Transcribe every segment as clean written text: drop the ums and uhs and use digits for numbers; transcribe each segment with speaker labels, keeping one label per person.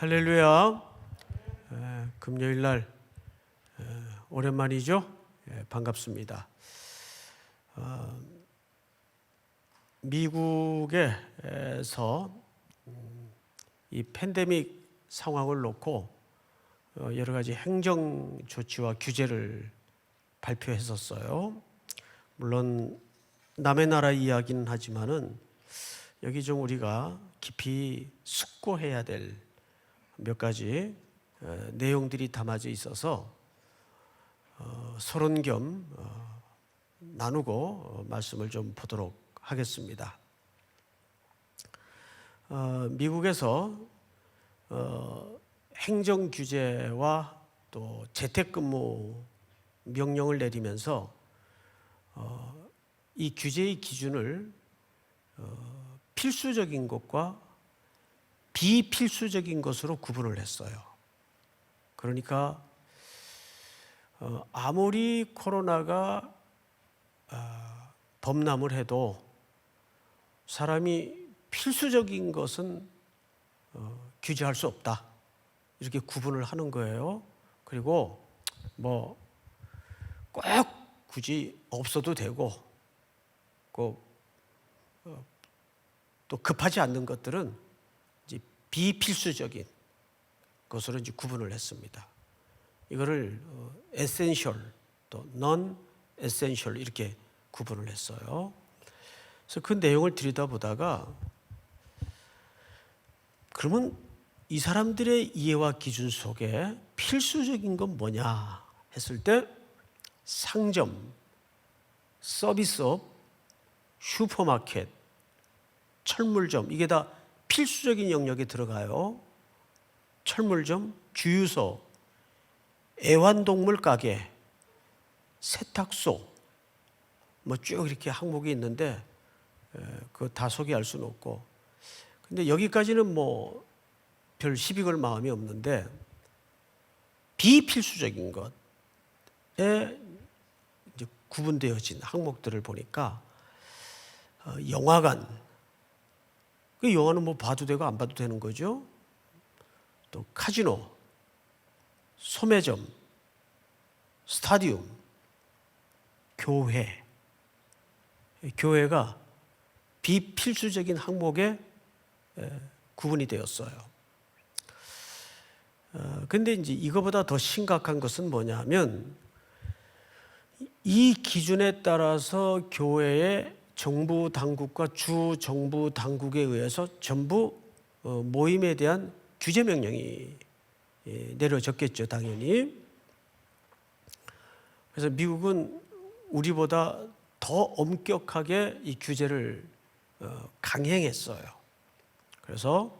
Speaker 1: 할렐루야. 금요일 날 오랜만이죠? 반갑습니다. 미국에서 이 팬데믹 상황을 놓고 여러 가지 행정 조치와 규제를 발표했었어요. 물론 남의 나라 이야기는 하지만은 여기 좀 우리가 깊이 숙고해야 될 몇 가지 내용들이 담아져 있어서 서론 겸 나누고 말씀을 좀 보도록 하겠습니다. 미국에서 행정 규제와 또 재택근무 명령을 내리면서 이 규제의 기준을 필수적인 것과 비필수적인 것으로 구분을 했어요. 그러니까 아무리 코로나가 범람을 해도 사람이 필수적인 것은 규제할 수 없다, 이렇게 구분을 하는 거예요. 그리고 뭐 꼭 굳이 없어도 되고 또 급하지 않는 것들은 이제 비필수적인 것으로 이제 구분을 했습니다. 이거를 에센셜 또 non essential 이렇게 구분을 했어요. 그래서 그 내용을 들여다보다가 그러면 이 사람들의 이해와 기준 속에 필수적인 건 뭐냐 했을 때 상점, 서비스업, 슈퍼마켓, 철물점, 이게 다 필수적인 영역에 들어가요. 철물점, 주유소, 애완동물 가게, 세탁소, 뭐 쭉 이렇게 항목이 있는데 그거 다 소개할 수는 없고, 근데 여기까지는 뭐 별 시비 걸 마음이 없는데 비필수적인 것에 이제 구분되어진 항목들을 보니까 영화관, 그 영화는 뭐 봐도 되고 안 봐도 되는 거죠. 또 카지노, 소매점, 스타디움, 교회. 교회가 비필수적인 항목에 구분이 되었어요. 근데 이제 이거보다 더 심각한 것은 뭐냐면 이 기준에 따라서 교회의 정부 당국과 주 정부 당국에 의해서 전부 모임에 대한 규제 명령이 내려졌겠죠, 당연히. 그래서 미국은 우리보다 더 엄격하게 이 규제를 강행했어요. 그래서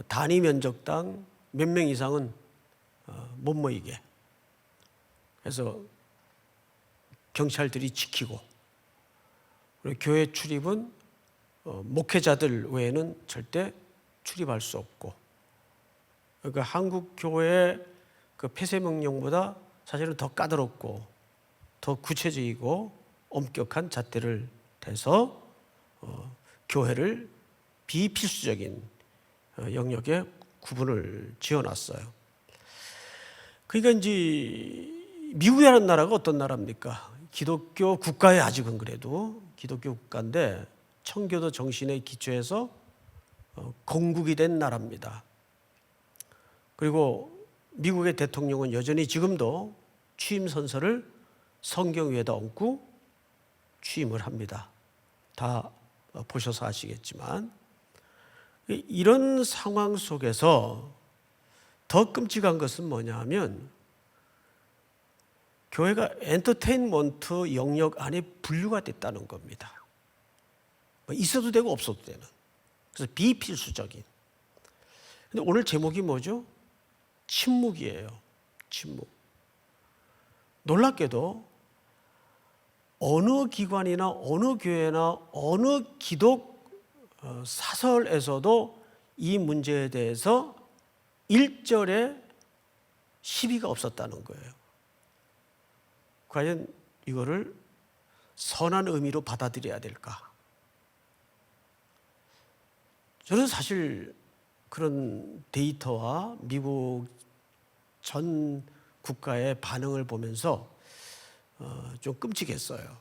Speaker 1: 단위 면적당 몇 명 이상은 못 모이게, 그래서 경찰들이 지키고, 그리고 교회 출입은 목회자들 외에는 절대 출입할 수 없고, 그러니까 한국 교회의 그 폐쇄 명령보다 사실은 더 까다롭고 더 구체적이고 엄격한 잣대를 대서 교회를 비필수적인 영역에 구분을 지어놨어요. 그러니까 이제 미국이라는 나라가 어떤 나라입니까? 기독교 국가에 아직은 그래도 기독교 국가인데 청교도 정신에 기초해서 건국이 된 나라입니다. 그리고 미국의 대통령은 여전히 지금도 취임 선서를 성경 위에다 얹고 취임을 합니다. 다 보셔서 아시겠지만, 이런 상황 속에서 더 끔찍한 것은 뭐냐 하면 교회가 엔터테인먼트 영역 안에 분류가 됐다는 겁니다. 있어도 되고 없어도 되는. 그래서 비필수적인. 근데 오늘 제목이 뭐죠? 침묵이에요. 침묵. 놀랍게도 어느 기관이나 어느 교회나 어느 기독 사설에서도 이 문제에 대해서 일절의 시비가 없었다는 거예요. 과연 이거를 선한 의미로 받아들여야 될까? 저는 사실 그런 데이터와 미국 전 국가의 반응을 보면서 좀 끔찍했어요.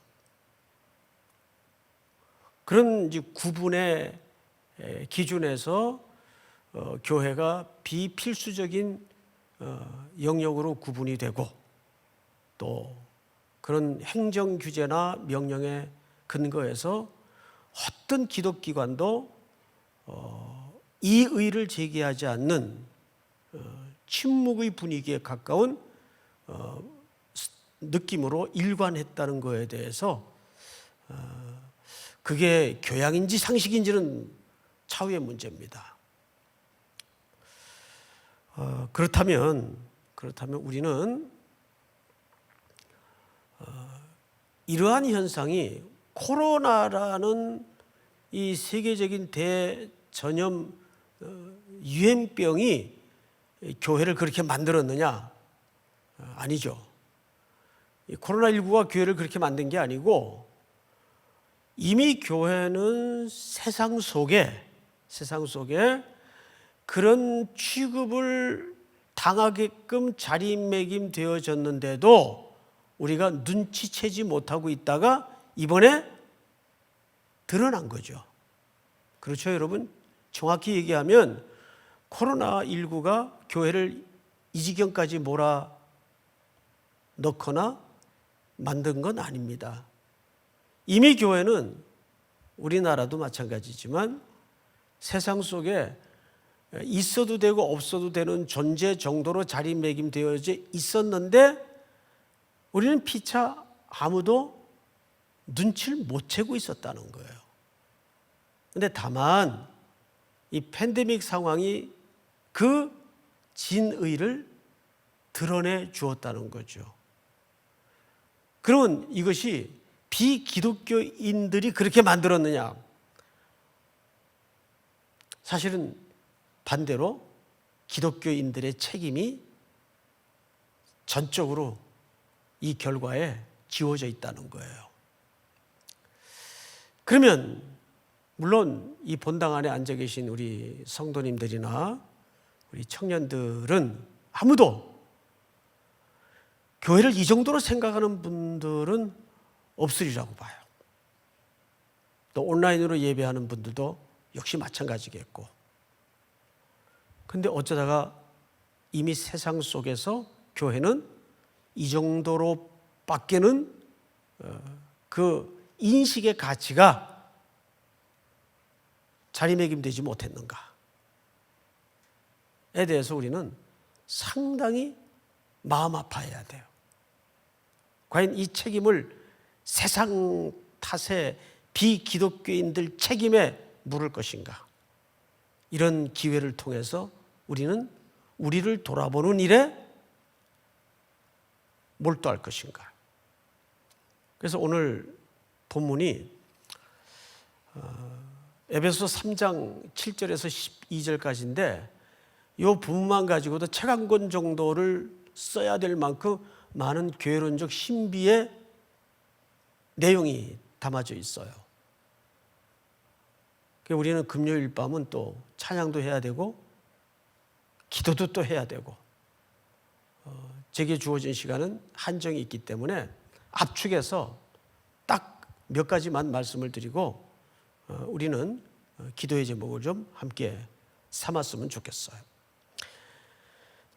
Speaker 1: 그런 이제 구분의 기준에서 교회가 비필수적인 영역으로 구분이 되고, 또 그런 행정 규제나 명령에 근거해서 어떤 기독기관도 이의를 제기하지 않는 침묵의 분위기에 가까운 느낌으로 일관했다는 것에 대해서 그게 교양인지 상식인지는 차후의 문제입니다. 그렇다면 우리는 이러한 현상이 코로나라는 이 세계적인 대전염 유행병이 교회를 그렇게 만들었느냐? 아니죠. 코로나19가 교회를 그렇게 만든 게 아니고, 이미 교회는 세상 속에 그런 취급을 당하게끔 자리매김되어졌는데도 우리가 눈치채지 못하고 있다가 이번에 드러난 거죠. 그렇죠, 여러분? 정확히 얘기하면 코로나19가 교회를 이 지경까지 몰아넣거나 만든 건 아닙니다. 이미 교회는 우리나라도 마찬가지지만 세상 속에 있어도 되고 없어도 되는 존재 정도로 자리매김되어져 있었는데 우리는 피차 아무도 눈치를 못 채고 있었다는 거예요. 그런데 다만 이 팬데믹 상황이 그 진의를 드러내 주었다는 거죠. 그러면 이것이 비기독교인들이 그렇게 만들었느냐? 사실은 반대로 기독교인들의 책임이 전적으로 이 결과에 지워져 있다는 거예요. 그러면 물론 이 본당 안에 앉아 계신 우리 성도님들이나 우리 청년들은 아무도 교회를 이 정도로 생각하는 분들은 없으리라고 봐요. 또 온라인으로 예배하는 분들도 역시 마찬가지겠고. 그런데 어쩌다가 이미 세상 속에서 교회는 이 정도로 밖에는 그 인식의 가치가 자리매김되지 못했는가에 대해서 우리는 상당히 마음 아파해야 돼요. 과연 이 책임을 세상 탓에 비기독교인들 책임에 물을 것인가? 이런 기회를 통해서 우리는 우리를 돌아보는 일에 몰두할 것인가? 그래서 오늘 본문이 에베소 3장 7절에서 12절까지인데 이 부분만 가지고도 책 한 권 정도를 써야 될 만큼 많은 교회론적 신비의 내용이 담아져 있어요. 우리는 금요일 밤은 또 찬양도 해야 되고 기도도 또 해야 되고 제게 주어진 시간은 한정이 있기 때문에 압축해서 딱 몇 가지만 말씀을 드리고 우리는 기도의 제목을 좀 함께 삼았으면 좋겠어요.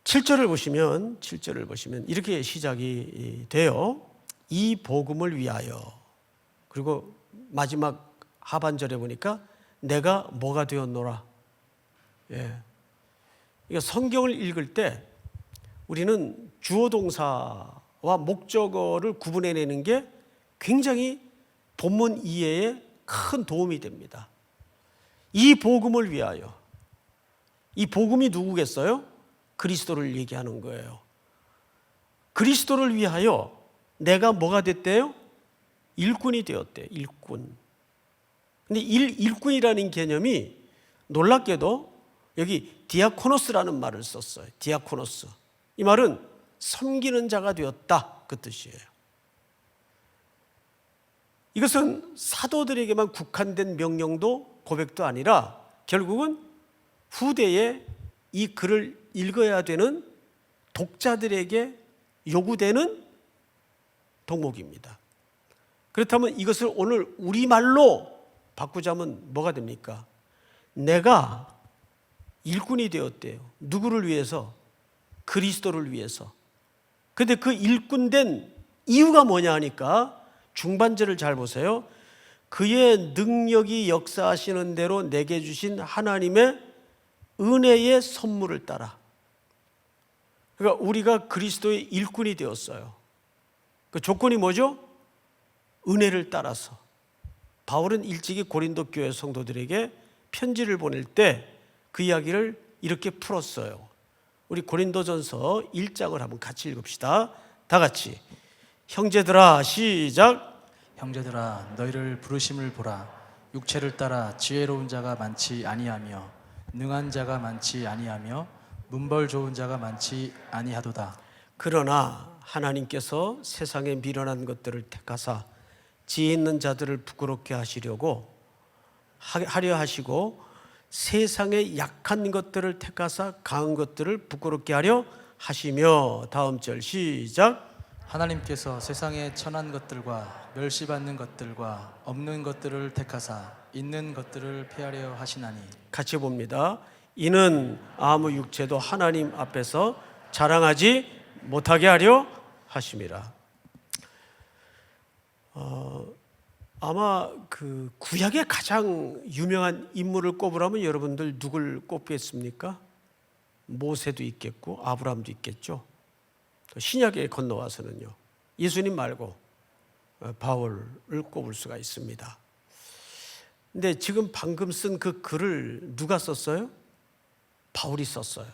Speaker 1: 7절을 보시면 이렇게 시작이 돼요. 이 복음을 위하여. 그리고 마지막 하반절에 보니까 내가 뭐가 되었노라. 예. 그러니까 성경을 읽을 때 우리는 주어 동사와 목적어를 구분해내는 게 굉장히 본문 이해에 큰 도움이 됩니다. 이 복음을 위하여. 이 복음이 누구겠어요? 그리스도를 얘기하는 거예요. 그리스도를 위하여 내가 뭐가 됐대요? 일꾼이 되었대요. 일꾼. 근데 일꾼이라는 개념이 놀랍게도 여기 디아코노스라는 말을 썼어요. 디아코노스. 이 말은 섬기는 자가 되었다, 그 뜻이에요. 이것은 사도들에게만 국한된 명령도 고백도 아니라 결국은 후대에 이 글을 읽어야 되는 독자들에게 요구되는 덕목입니다. 그렇다면 이것을 오늘 우리말로 바꾸자면 뭐가 됩니까? 내가 일꾼이 되었대요. 누구를 위해서? 그리스도를 위해서. 그런데 그 일꾼된 이유가 뭐냐 하니까 중반절을 잘 보세요. 그의 능력이 역사하시는 대로 내게 주신 하나님의 은혜의 선물을 따라. 그러니까 우리가 그리스도의 일꾼이 되었어요. 그 조건이 뭐죠? 은혜를 따라서. 바울은 일찍이 고린도 교회 성도들에게 편지를 보낼 때 그 이야기를 이렇게 풀었어요. 우리 고린도전서 1장을 한번 같이 읽읍시다. 다 같이. 형제들아, 시작.
Speaker 2: 형제들아, 너희를 부르심을 보라. 육체를 따라 지혜로운 자가 많지 아니하며 능한 자가 많지 아니하며 문벌 좋은 자가 많지 아니하도다.
Speaker 1: 그러나 하나님께서 세상에 미련한 것들을 택하사 지혜 있는 자들을 부끄럽게 하려 하시고 세상에 약한 것들을 택하사 강한 것들을 부끄럽게 하려 하시며. 다음 절 시작.
Speaker 2: 하나님께서 세상에 천한 것들과 멸시받는 것들과 없는 것들을 택하사 있는 것들을 폐하려 하시나니.
Speaker 1: 같이 봅니다. 이는 아무 육체도 하나님 앞에서 자랑하지 못하게 하려 하심이라. 아마 그 구약의 가장 유명한 인물을 꼽으라면 여러분들 누굴 꼽겠습니까? 모세도 있겠고 아브라함도 있겠죠. 신약에 건너와서는요, 예수님 말고 바울을 꼽을 수가 있습니다. 근데 지금 방금 쓴 그 글을 누가 썼어요? 바울이 썼어요.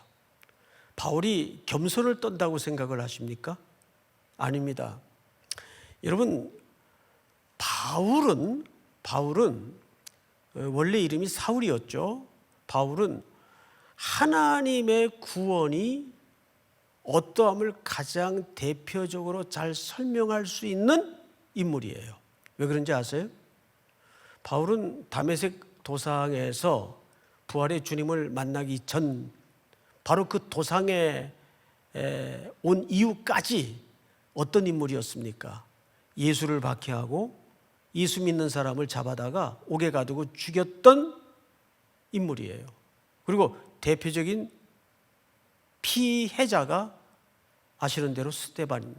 Speaker 1: 바울이 겸손을 떤다고 생각을 하십니까? 아닙니다. 여러분, 바울은 원래 이름이 사울이었죠. 바울은 하나님의 구원이 어떠함을 가장 대표적으로 잘 설명할 수 있는 인물이에요. 왜 그런지 아세요? 바울은 다메섹 도상에서 부활의 주님을 만나기 전 바로 그 도상에 온 이후까지 어떤 인물이었습니까? 예수를 박해하고 예수 믿는 사람을 잡아다가 옥에 가두고 죽였던 인물이에요. 그리고 대표적인 피해자가 아시는 대로 스데반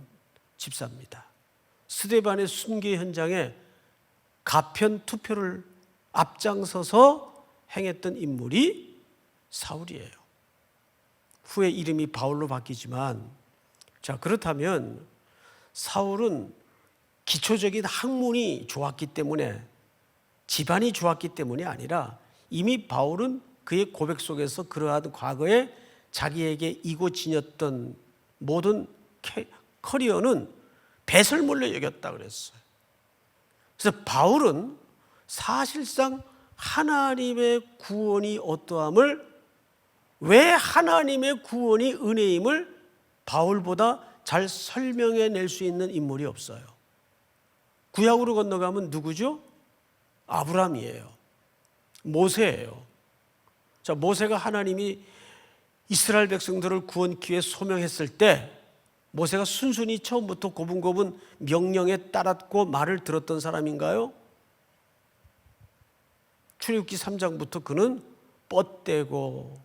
Speaker 1: 집사입니다. 스데반의 순교 현장에 가편 투표를 앞장서서 행했던 인물이 사울이에요. 후에 이름이 바울로 바뀌지만, 자, 그렇다면 사울은 기초적인 학문이 좋았기 때문에, 집안이 좋았기 때문이 아니라 이미 바울은 그의 고백 속에서 그러한 과거에 자기에게 이고 지녔던 모든 커리어는 배설물로 여겼다 그랬어요. 그래서 바울은 사실상 하나님의 구원이 어떠함을, 왜 하나님의 구원이 은혜임을 바울보다 잘 설명해낼 수 있는 인물이 없어요. 구약으로 건너가면 누구죠? 아브라함이에요. 모세예요. 자, 모세가 하나님이 이스라엘 백성들을 구원 기회에 소명했을 때 모세가 순순히 처음부터 고분고분 명령에 따랐고 말을 들었던 사람인가요? 출애굽기 3장부터 그는 뻗대고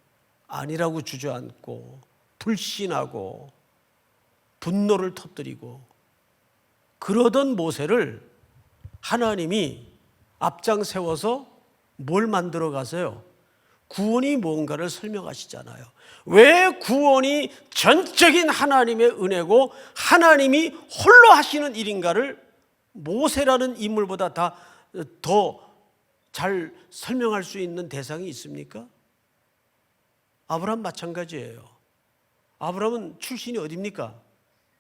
Speaker 1: 아니라고 주저앉고 불신하고 분노를 터뜨리고 그러던 모세를 하나님이 앞장 세워서 뭘 만들어 가세요? 구원이 뭔가를 설명하시잖아요. 왜 구원이 전적인 하나님의 은혜고 하나님이 홀로 하시는 일인가를 모세라는 인물보다 더 잘 설명할 수 있는 대상이 있습니까? 아브라함 마찬가지예요. 아브라함은 출신이 어디입니까?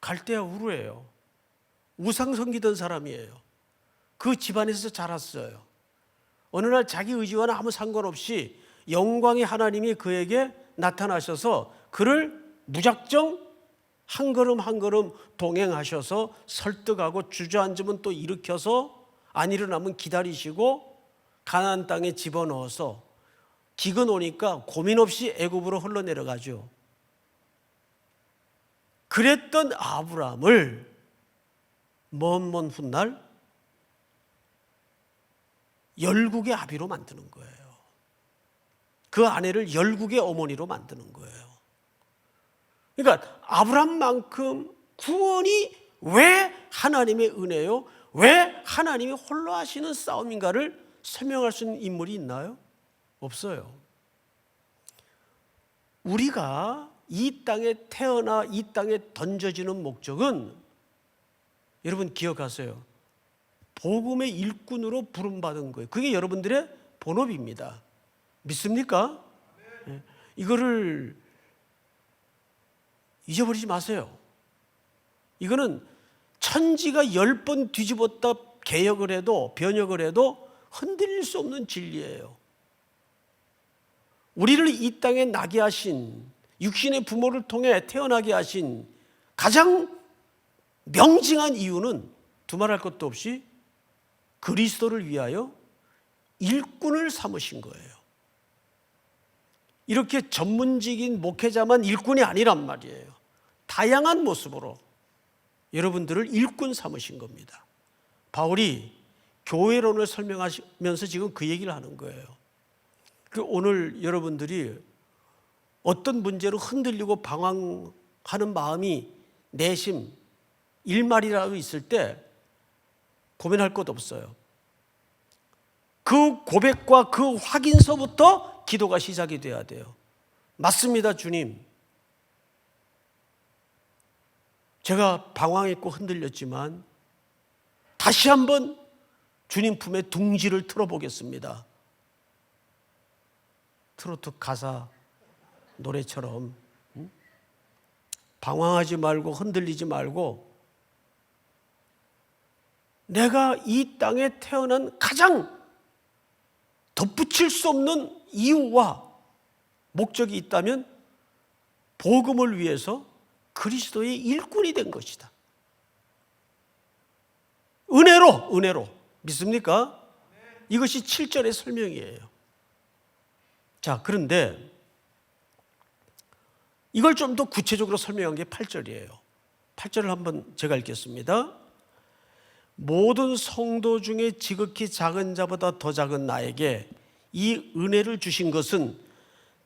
Speaker 1: 갈대아 우르예요. 우상 섬기던 사람이에요. 그 집안에서 자랐어요. 어느 날 자기 의지와는 아무 상관없이 영광의 하나님이 그에게 나타나셔서 그를 무작정 한 걸음 한 걸음 동행하셔서 설득하고 주저앉으면 또 일으켜서 안 일어나면 기다리시고 가나안 땅에 집어넣어서 기근 오니까 고민 없이 애굽으로 흘러내려가죠. 그랬던 아브라함을 먼 훗날 열국의 아비로 만드는 거예요. 그 아내를 열국의 어머니로 만드는 거예요. 그러니까 아브라함만큼 구원이 왜 하나님의 은혜요? 왜 하나님이 홀로 하시는 싸움인가를 설명할 수 있는 인물이 있나요? 없어요. 우리가 이 땅에 태어나 이 땅에 던져지는 목적은 여러분 기억하세요. 복음의 일꾼으로 부름받은 거예요. 그게 여러분들의 본업입니다. 믿습니까? 네. 이거를 잊어버리지 마세요. 이거는 천지가 10번 뒤집었다 개혁을 해도 변혁을 해도 흔들릴 수 없는 진리예요. 우리를 이 땅에 나게 하신, 육신의 부모를 통해 태어나게 하신 가장 명징한 이유는 두말할 것도 없이 그리스도를 위하여 일꾼을 삼으신 거예요. 이렇게 전문직인 목회자만 일꾼이 아니란 말이에요. 다양한 모습으로 여러분들을 일꾼 삼으신 겁니다. 바울이 교회론을 설명하면서 지금 그 얘기를 하는 거예요. 오늘 여러분들이 어떤 문제로 흔들리고 방황하는 마음이 내심 일말이라도 있을 때 고민할 것 없어요. 그 고백과 그 확인서부터 기도가 시작이 돼야 돼요. 맞습니다, 주님. 제가 방황했고 흔들렸지만 다시 한번 주님 품에 둥지를 틀어보겠습니다. 트로트 가사 노래처럼 방황하지 말고 흔들리지 말고 내가 이 땅에 태어난 가장 덧붙일 수 없는 이유와 목적이 있다면 복음을 위해서 그리스도의 일꾼이 된 것이다. 은혜로 믿습니까? 이것이 7절의 설명이에요. 자, 그런데 이걸 좀 더 구체적으로 설명한 게 8절이에요. 8절을 한번 제가 읽겠습니다. 모든 성도 중에 지극히 작은 자보다 더 작은 나에게 이 은혜를 주신 것은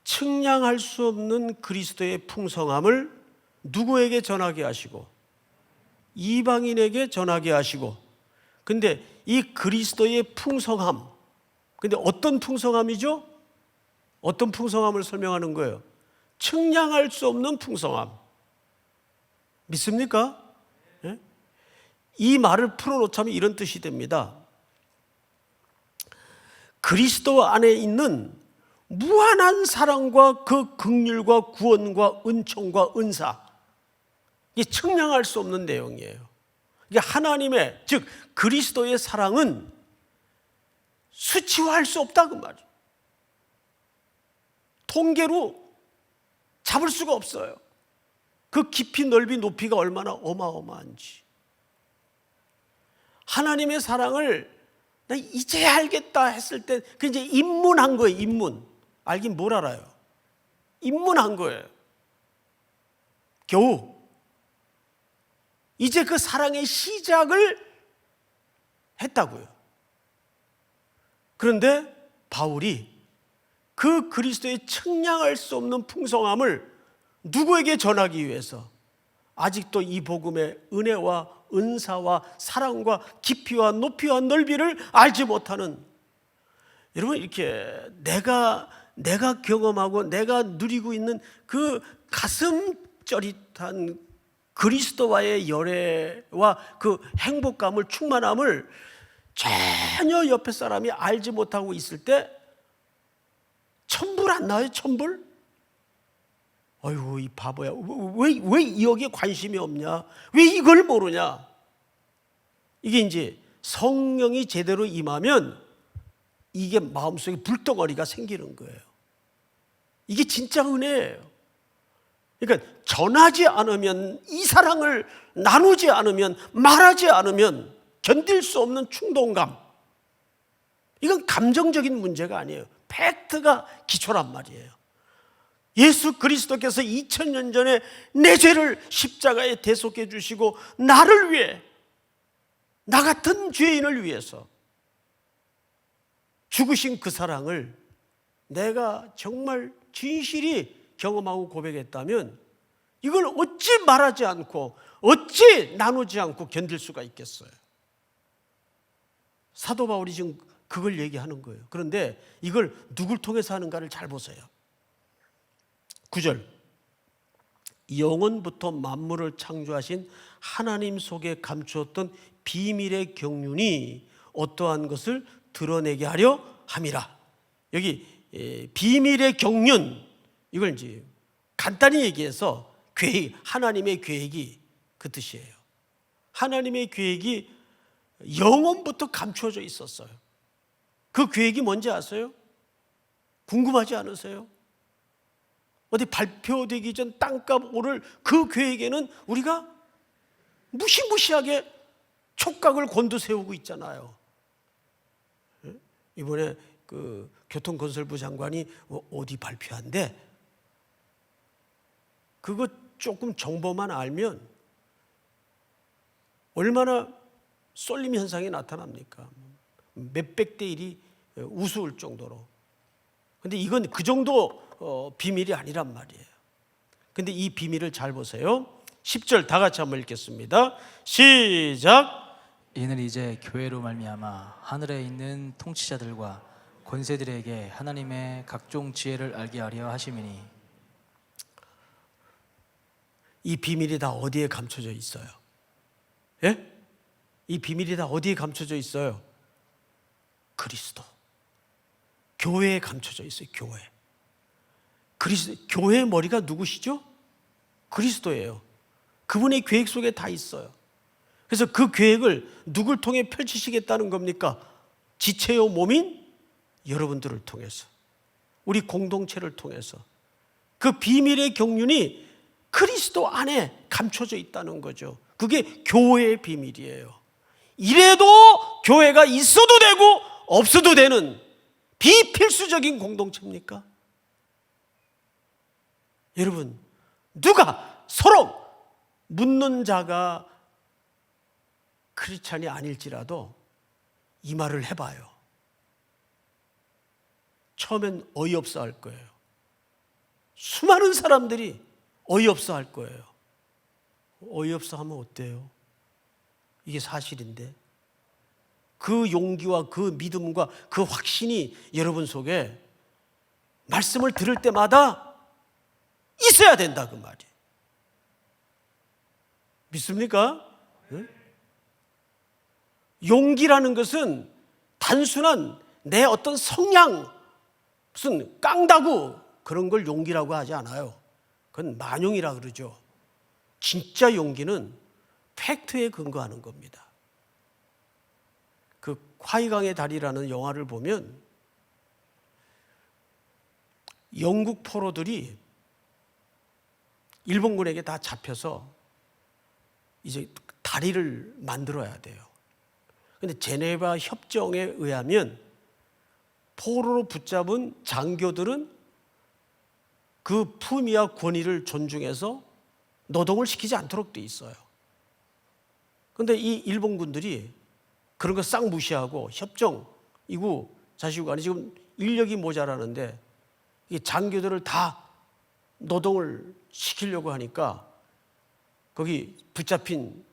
Speaker 1: 측량할 수 없는 그리스도의 풍성함을 누구에게 전하게 하시고 이방인에게 전하게 하시고. 근데 이 그리스도의 풍성함, 근데 어떤 풍성함이죠? 어떤 풍성함을 설명하는 거예요? 측량할 수 없는 풍성함. 믿습니까? 네? 이 말을 풀어놓자면 이런 뜻이 됩니다. 그리스도 안에 있는 무한한 사랑과 그 긍휼과 구원과 은총과 은사, 이게 측량할 수 없는 내용이에요. 이게 하나님의, 즉 그리스도의 사랑은 수치화할 수 없다 그 말이에요. 통계로 잡을 수가 없어요. 그 깊이 넓이 높이가 얼마나 어마어마한지. 하나님의 사랑을 나 이제야 알겠다 했을 때 그 이제 입문한 거예요. 입문. 알긴 뭘 알아요. 입문한 거예요. 겨우 이제 그 사랑의 시작을 했다고요. 그런데 바울이 그 그리스도의 측량할 수 없는 풍성함을 누구에게 전하기 위해서 아직도 이 복음의 은혜와 은사와 사랑과 깊이와 높이와 넓이를 알지 못하는, 여러분, 이렇게 내가 경험하고 내가 누리고 있는 그 가슴 쩌릿한 그리스도와의 열애와 그 행복감을, 충만함을 전혀 옆에 사람이 알지 못하고 있을 때 천불 안 나와요? 천불? 어휴, 이 바보야. 왜 여기에 관심이 없냐? 왜 이걸 모르냐? 이게 이제 성령이 제대로 임하면 이게 마음속에 불덩어리가 생기는 거예요. 이게 진짜 은혜예요. 그러니까 전하지 않으면, 이 사랑을 나누지 않으면, 말하지 않으면 견딜 수 없는 충동감. 이건 감정적인 문제가 아니에요. 팩트가 기초란 말이에요. 예수 그리스도께서 2000년 전에 내 죄를 십자가에 대속해 주시고 나를 위해, 나 같은 죄인을 위해서 죽으신 그 사랑을 내가 정말 진실이 경험하고 고백했다면 이걸 어찌 말하지 않고 어찌 나누지 않고 견딜 수가 있겠어요? 사도 바울이 지금 그걸 얘기하는 거예요. 그런데 이걸 누굴 통해서 하는가를 잘 보세요. 9절, 영원부터 만물을 창조하신 하나님 속에 감추었던 비밀의 경륜이 어떠한 것을 드러내게 하려 함이라. 여기 비밀의 경륜, 이걸 이제 간단히 얘기해서 계획, 하나님의 계획이 그 뜻이에요. 하나님의 계획이 영원부터 감추어져 있었어요. 그 계획이 뭔지 아세요? 궁금하지 않으세요? 어디 발표되기 전 땅값 오를 그 계획에는 우리가 무시무시하게 촉각을 곤두세우고 있잖아요. 이번에 그 교통건설부 장관이 어디 발표한대. 그거 조금 정보만 알면 얼마나 쏠림 현상이 나타납니까? 몇백 대 1이 우스울 정도로. 근데 이건 그 정도 비밀이 아니란 말이에요. 근데 이 비밀을 잘 보세요. 10절 다 같이 한번 읽겠습니다. 시작.
Speaker 2: 이는 이제 교회로 말미암아 하늘에 있는 통치자들과 권세들에게 하나님의 각종 지혜를 알게 하려 하심이니.
Speaker 1: 이 비밀이 다 어디에 감춰져 있어요? 예? 이 비밀이 다 어디에 감춰져 있어요? 그리스도. 교회에 감춰져 있어요. 교회. 교회의 머리가 누구시죠? 그리스도예요. 그분의 계획 속에 다 있어요. 그래서 그 계획을 누굴 통해 펼치시겠다는 겁니까? 지체요 몸인 여러분들을 통해서, 우리 공동체를 통해서 그 비밀의 경륜이 그리스도 안에 감춰져 있다는 거죠. 그게 교회의 비밀이에요. 이래도 교회가 있어도 되고 없어도 되는 비필수적인 공동체입니까? 여러분, 누가 서로 묻는 자가 크리스찬이 아닐지라도 이 말을 해봐요. 처음엔 어이없어 할 거예요. 수많은 사람들이 어이없어 할 거예요. 어이없어 하면 어때요? 이게 사실인데. 그 용기와 그 믿음과 그 확신이 여러분 속에 말씀을 들을 때마다 있어야 된다 그 말이에요. 믿습니까? 네? 용기라는 것은 단순한 내 어떤 성향, 무슨 깡다구 그런 걸 용기라고 하지 않아요. 그건 만용이라 그러죠. 진짜 용기는 팩트에 근거하는 겁니다. 그 화이강의 달이라는 영화를 보면 영국 포로들이 일본군에게 다 잡혀서 이제 다리를 만들어야 돼요. 그런데 제네바 협정에 의하면 포로로 붙잡은 장교들은 그 품위와 권위를 존중해서 노동을 시키지 않도록 돼 있어요. 그런데 이 일본군들이 그런 거 싹 무시하고 협정이고 자시고 아니 지금 인력이 모자라는데 이 장교들을 다 노동을 시키려고 하니까 거기 붙잡힌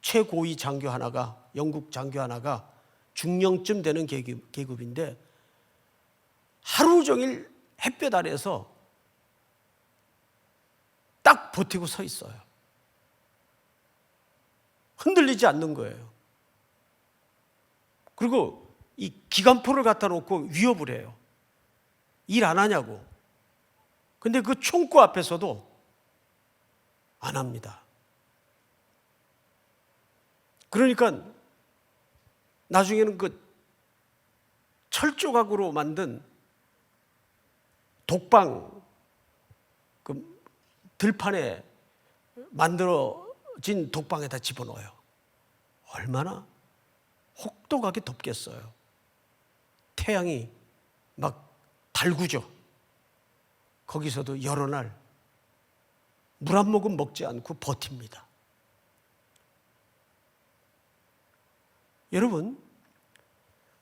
Speaker 1: 최고위 장교 하나가, 영국 장교 하나가 중령쯤 되는 계급인데 하루 종일 햇볕 아래에서 딱 버티고 서 있어요. 흔들리지 않는 거예요. 그리고 이 기관포를 갖다 놓고 위협을 해요. 일 안 하냐고. 근데 그 총구 앞에서도 안 합니다. 그러니까 나중에는 그 철조각으로 만든 독방 그 들판에 만들어진 독방에다 집어넣어요. 얼마나 혹독하게 덥겠어요. 태양이 막 달구죠. 거기서도 여러 날 물 한 모금 먹지 않고 버팁니다. 여러분,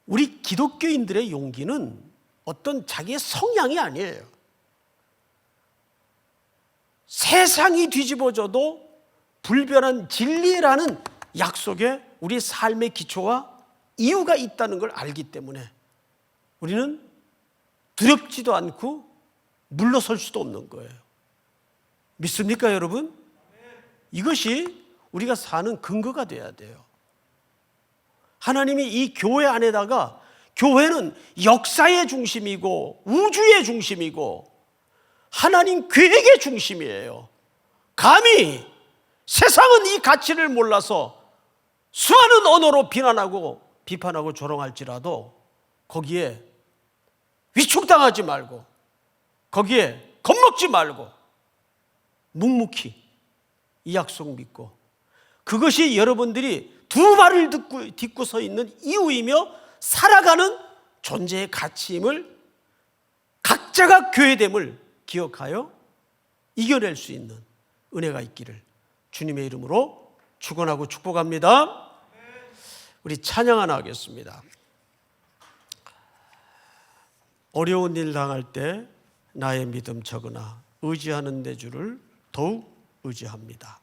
Speaker 1: 우리 기독교인들의 용기는 어떤 자기의 성향이 아니에요. 세상이 뒤집어져도 불변한 진리라는 약속에 우리 삶의 기초와 이유가 있다는 걸 알기 때문에 우리는 두렵지도 않고 물러설 수도 없는 거예요. 믿습니까, 여러분? 이것이 우리가 사는 근거가 돼야 돼요. 하나님이 이 교회 안에다가, 교회는 역사의 중심이고 우주의 중심이고 하나님 계획의 중심이에요. 감히 세상은 이 가치를 몰라서 수많은 언어로 비판하고 조롱할지라도 거기에 위축당하지 말고, 거기에 겁먹지 말고 묵묵히 이 약속 믿고, 그것이 여러분들이 두 발을 딛고 서 있는 이유이며 살아가는 존재의 가치임을, 각자가 교회됨을 기억하여 이겨낼 수 있는 은혜가 있기를 주님의 이름으로 축원하고 축복합니다. 우리 찬양 하나 하겠습니다. 어려운 일 당할 때 나의 믿음 적으나 의지하는 내 주를 더욱 의지합니다.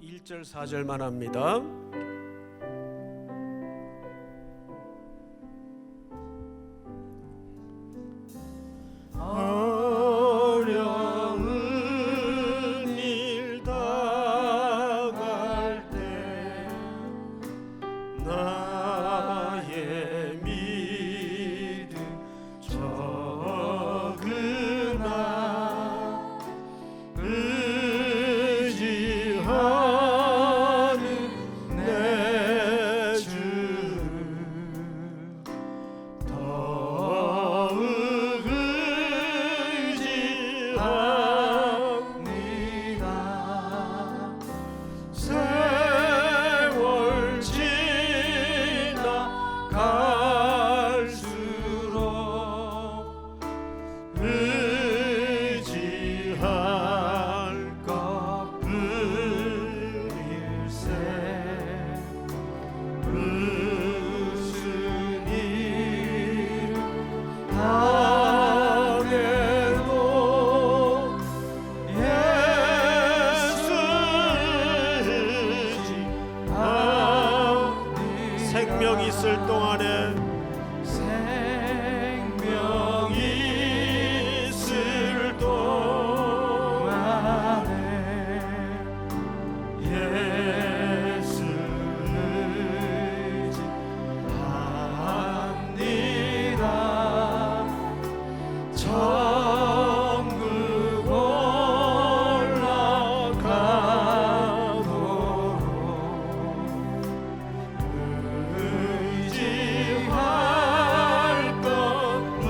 Speaker 1: 1절 4절만 합니다. 어려운 일 당할 때 나의 믿음 적으나 의지하는 내 주를 더욱 의지합니다. 세월 지나갈수록 의지할 것뿐일세. 무슨 일 당해도 예수 의지합니다. 생명 있을 동안에, 생명 있을 동안에 예수 의지합니다. 천국 올라가도록 의지할 것뿐일세.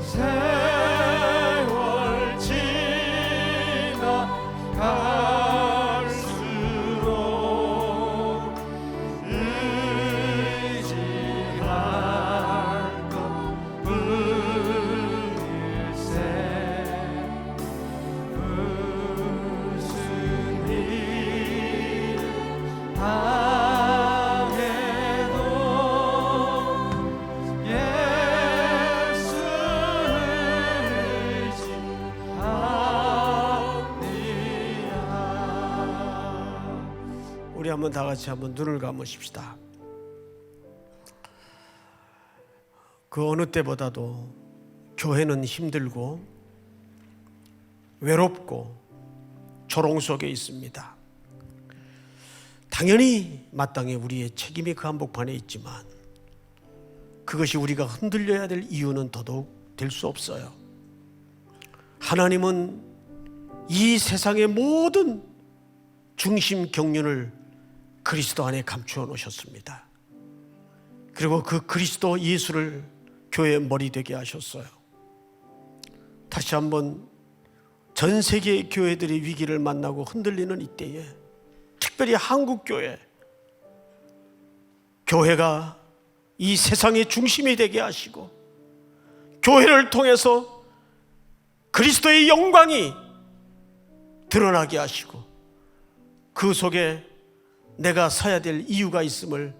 Speaker 1: 세월 지나갈수록 의지할 것뿐일세. 무슨 일 당해도 예수 의지합니다. 우리 한번 다 같이 한번 눈을 감으십시다. 그 어느 때보다도 교회는 힘들고 외롭고 조롱 속에 있습니다. 당연히 마땅히 우리의 책임이 그 한복판에 있지만 그것이 우리가 흔들려야 될 이유는 더더욱 될 수 없어요. 하나님은 이 세상의 모든 중심 경륜을 그리스도 안에 감추어 놓으셨습니다. 그리고 그 그리스도 예수를 교회의 머리 되게 하셨어요. 다시 한번 전 세계의 교회들이 위기를 만나고 흔들리는 이때에 특별히 한국교회, 교회가 이 세상의 중심이 되게 하시고 교회를 통해서 그리스도의 영광이 드러나게 하시고 그 속에 내가 서야 될 이유가 있음을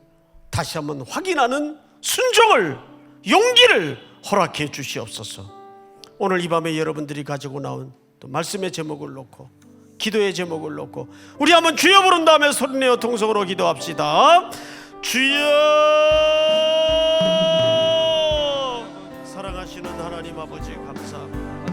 Speaker 1: 다시 한번 확인하는 순종을, 용기를 허락해 주시옵소서. 오늘 이 밤에 여러분들이 가지고 나온 또 말씀의 제목을 놓고 기도의 제목을 놓고 우리 한번 주여 부른 다음에 소리내어 통성으로 기도합시다. 주여! 사랑하시는 하나님 아버지 감사합니다.